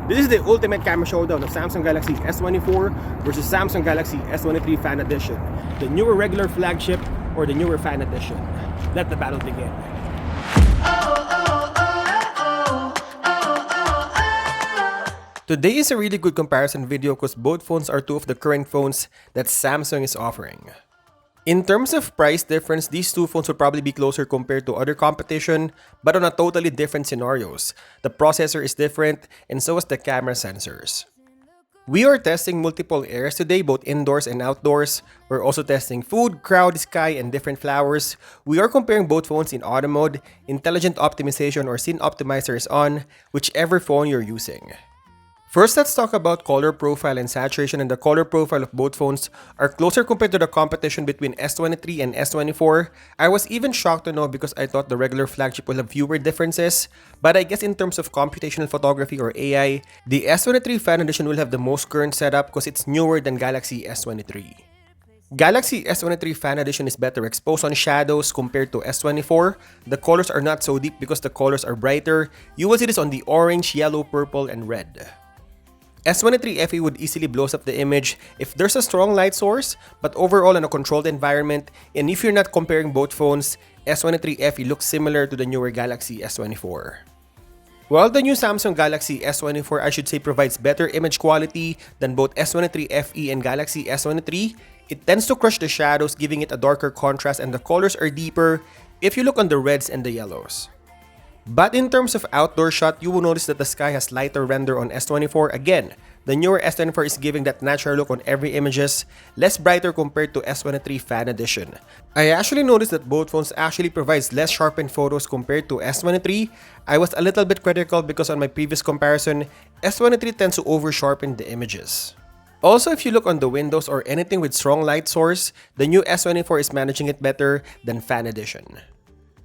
This is the ultimate camera showdown of Samsung Galaxy S24 versus Samsung Galaxy S23 Fan Edition. The newer regular flagship or the newer Fan Edition. Let the battle begin. Today is a really good comparison video because both phones are two of the current phones that Samsung is offering. In terms of price difference, these two phones would probably be closer compared to other competition, but on a totally different scenarios. The processor is different, and so is the camera sensors. We are testing multiple areas today, both indoors and outdoors. We're also testing food, crowd, sky, and different flowers. We are comparing both phones in auto mode, intelligent optimization, or scene optimizer is on, whichever phone you're using. First, let's talk about color profile and saturation, and the color profile of both phones are closer compared to the competition between S23 and S24. I was even shocked to know because I thought the regular flagship will have fewer differences, but I guess in terms of computational photography or AI, the S23 Fan Edition will have the most current setup because it's newer than Galaxy S23. Galaxy S23 Fan Edition is better exposed on shadows compared to S24. The colors are not so deep because the colors are brighter. You will see this on the orange, yellow, purple, and red. S23 FE would easily blow up the image if there's a strong light source, but overall in a controlled environment, and if you're not comparing both phones, S23 FE looks similar to the newer Galaxy S24. While the new Samsung Galaxy S24, I should say, provides better image quality than both S23 FE and Galaxy S23, it tends to crush the shadows, giving it a darker contrast, and the colors are deeper if you look on the reds and the yellows. But in terms of outdoor shot, you will notice that the sky has lighter render on S24. Again, the newer S24 is giving that natural look on every images, less brighter compared to S23 Fan Edition. I actually noticed that both phones actually provides less sharpened photos compared to S23. I was a little bit critical because on my previous comparison, S23 tends to over-sharpen the images. Also, if you look on the windows or anything with strong light source, the new S24 is managing it better than Fan Edition.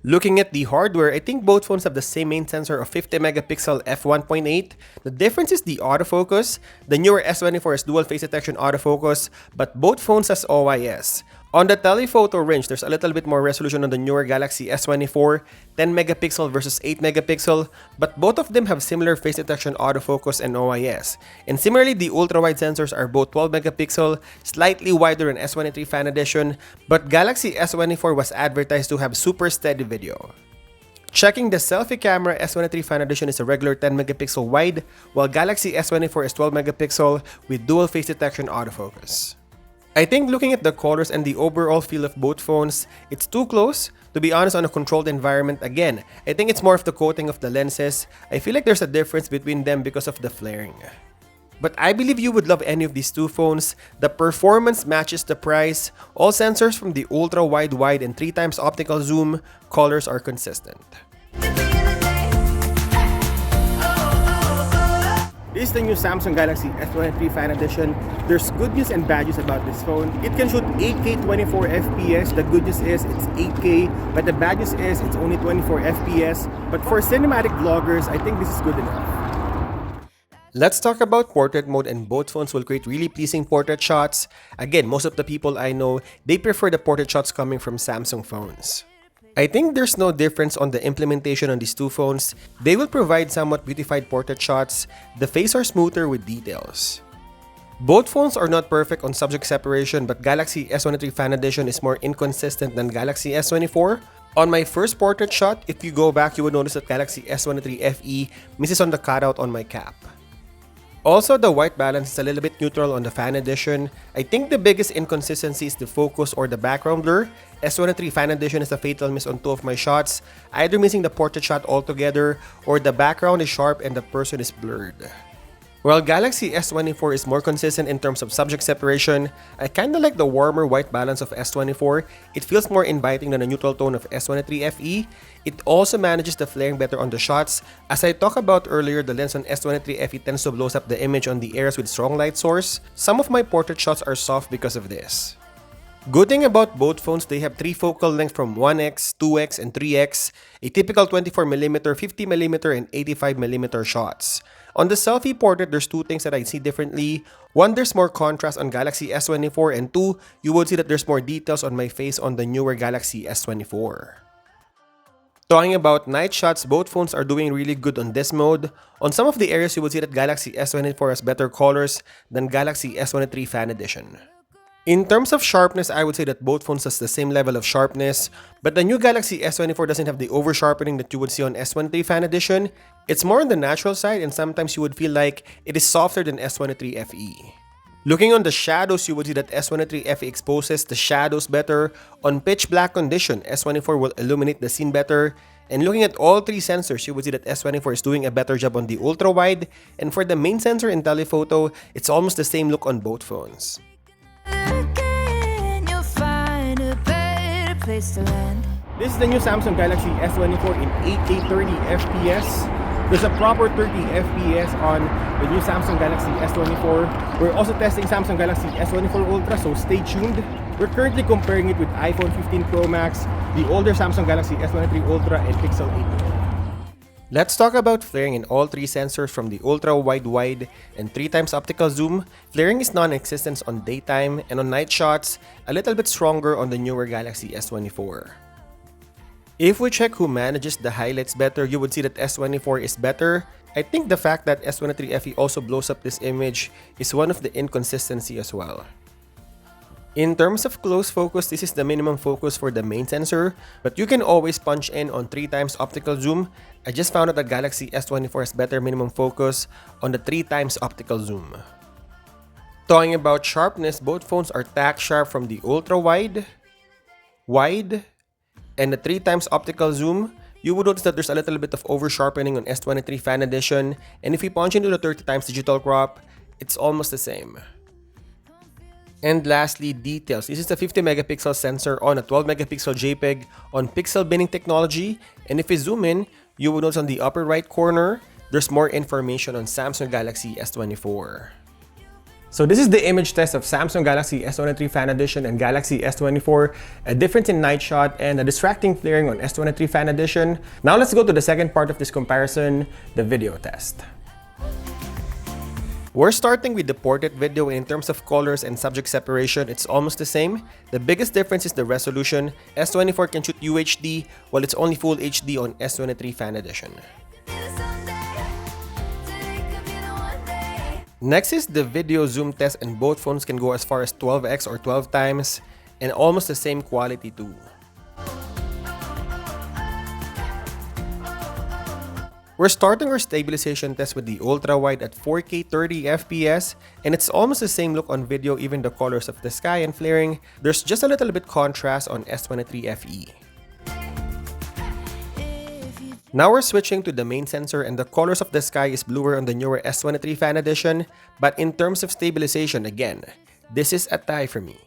Looking at the hardware, I think both phones have the same main sensor of 50 megapixel f1.8. The difference is the autofocus. The newer S24 has dual face detection autofocus, but both phones has OIS. On the telephoto range, there's a little bit more resolution on the newer Galaxy S24, 10 megapixel versus 8 megapixel, but both of them have similar face detection autofocus and OIS. And similarly, the ultra-wide sensors are both 12 megapixel, slightly wider than S23 Fan Edition, but Galaxy S24 was advertised to have super steady video. Checking the selfie camera, S23 Fan Edition is a regular 10 megapixel wide, while Galaxy S24 is 12 megapixel with dual face detection autofocus. I think looking at the colors and the overall feel of both phones, it's too close. To be honest, on a controlled environment, again, I think it's more of the coating of the lenses. I feel like there's a difference between them because of the flaring. But I believe you would love any of these two phones. The performance matches the price. All sensors from the ultra wide and 3x optical zoom, colors are consistent. This is the new Samsung Galaxy S23 Fan Edition. There's good news and bad news about this phone. It can shoot 8K 24 FPS. The good news is it's 8K, but the bad news is it's only 24 FPS. But for cinematic vloggers, I think this is good enough. Let's talk about portrait mode, and both phones will create really pleasing portrait shots. Again, most of the people I know, they prefer the portrait shots coming from Samsung phones. I think there's no difference on the implementation on these two phones. They will provide somewhat beautified portrait shots. The face are smoother with details. Both phones are not perfect on subject separation, but Galaxy S23 Fan Edition is more inconsistent than Galaxy S24. On my first portrait shot, if you go back, you would notice that Galaxy S23 FE misses on the cutout on my cap. Also, the white balance is a little bit neutral on the Fan Edition. I think the biggest inconsistency is the focus or the background blur. S23 Fan Edition is a fatal miss on two of my shots, either missing the portrait shot altogether or the background is sharp and the person is blurred. While Galaxy S24 is more consistent in terms of subject separation, I kinda like the warmer white balance of S24. It feels more inviting than the neutral tone of S23 FE. It also manages the flaring better on the shots. As I talked about earlier, the lens on S23 FE tends to blow up the image on the areas with strong light source. Some of my portrait shots are soft because of this. Good thing about both phones, they have 3 focal lengths from 1x, 2x, and 3x, a typical 24mm, 50mm, and 85mm shots. On the selfie portrait, there's 2 things that I see differently. 1, there's more contrast on Galaxy S24, and 2, you will see that there's more details on my face on the newer Galaxy S24. Talking about night shots, both phones are doing really good on this mode. On some of the areas, you will see that Galaxy S24 has better colors than Galaxy S23 Fan Edition. In terms of sharpness, I would say that both phones has the same level of sharpness, but the new Galaxy S24 doesn't have the over-sharpening that you would see on S23 Fan Edition. It's more on the natural side, and sometimes you would feel like it is softer than S23 FE. Looking on the shadows, you would see that S23 FE exposes the shadows better. On pitch black condition, S24 will illuminate the scene better. And looking at all three sensors, you would see that S24 is doing a better job on the ultra-wide. And for the main sensor in telephoto, it's almost the same look on both phones. This is the new Samsung Galaxy S24 in 8K 30 FPS. There's a proper 30 FPS on the new Samsung Galaxy S24. We're also testing Samsung Galaxy S24 Ultra, so stay tuned. We're currently comparing it with iPhone 15 Pro Max, the older Samsung Galaxy S23 Ultra, and Pixel 8. Let's talk about flaring in all three sensors from the ultra wide and 3x optical zoom. Flaring is non-existent on daytime, and on night shots, a little bit stronger on the newer Galaxy S24. If we check who manages the highlights better, you would see that S24 is better. I think the fact that S23 FE also blows up this image is one of the inconsistency as well. In terms of close focus, this is the minimum focus for the main sensor, but you can always punch in on 3x optical zoom. I just found out that Galaxy S24 has better minimum focus on the 3x optical zoom. Talking about sharpness, both phones are tack sharp from the ultra wide, and the 3x optical zoom. You would notice that there's a little bit of over sharpening on S23 Fan Edition, and if you punch into the 30x digital crop, it's almost the same. And lastly, details. This is a 50 megapixel sensor on a 12 megapixel JPEG on pixel binning technology, and if you zoom in, you will notice on the upper right corner, there's more information on Samsung Galaxy S24. So this is the image test of Samsung Galaxy S23 Fan Edition and Galaxy S24, a difference in night shot and a distracting flaring on S23 Fan Edition. Now let's go to the second part of this comparison, the video test. We're starting with the portrait video, and in terms of colors and subject separation, it's almost the same. The biggest difference is the resolution. S24 can shoot UHD, while it's only Full HD on S23 Fan Edition. Next is the video zoom test, and both phones can go as far as 12x or 12 times, and almost the same quality too. We're starting our stabilization test with the ultra-wide at 4K 30 FPS, and it's almost the same look on video, even the colors of the sky and flaring. There's just a little bit contrast on S23 FE. Now we're switching to the main sensor, and the colors of the sky is bluer on the newer S23 Fan Edition, but in terms of stabilization, again, this is a tie for me.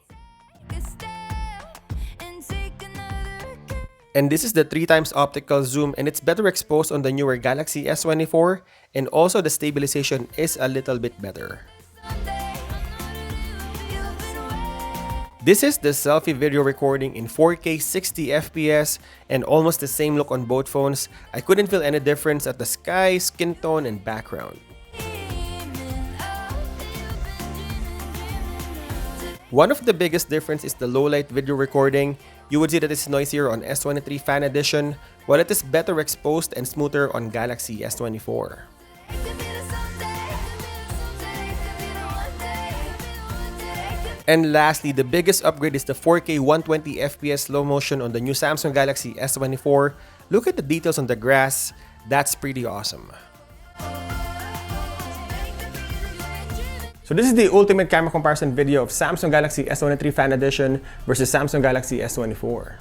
And this is the 3x optical zoom, and it's better exposed on the newer Galaxy S24, and also the stabilization is a little bit better. This is the selfie video recording in 4K 60 FPS and almost the same look on both phones. I couldn't feel any difference at the sky, skin tone, and background. One of the biggest difference is the low light video recording. You would see that it's noisier on S23 Fan Edition, while it is better exposed and smoother on Galaxy S24. And lastly, the biggest upgrade is the 4K 120 FPS slow motion on the new Samsung Galaxy S24. Look at the details on the grass. That's pretty awesome. So this is the ultimate camera comparison video of Samsung Galaxy S23 Fan Edition versus Samsung Galaxy S24.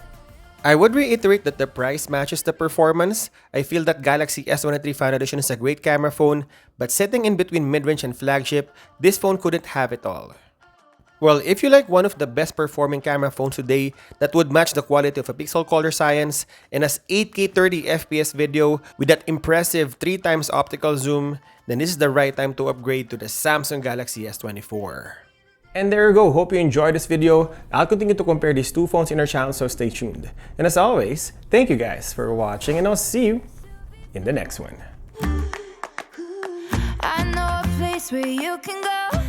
I would reiterate that the price matches the performance. I feel that Galaxy S23 Fan Edition is a great camera phone, but sitting in between mid-range and flagship, this phone couldn't have it all. Well, if you like one of the best performing camera phones today that would match the quality of a pixel color science and has 8K 30 FPS video with that impressive 3x optical zoom, then this is the right time to upgrade to the Samsung Galaxy S24. And there you go. Hope you enjoyed this video. I'll continue to compare these two phones in our channel, so stay tuned. And as always, thank you guys for watching, and I'll see you in the next one. I know a place where you can go.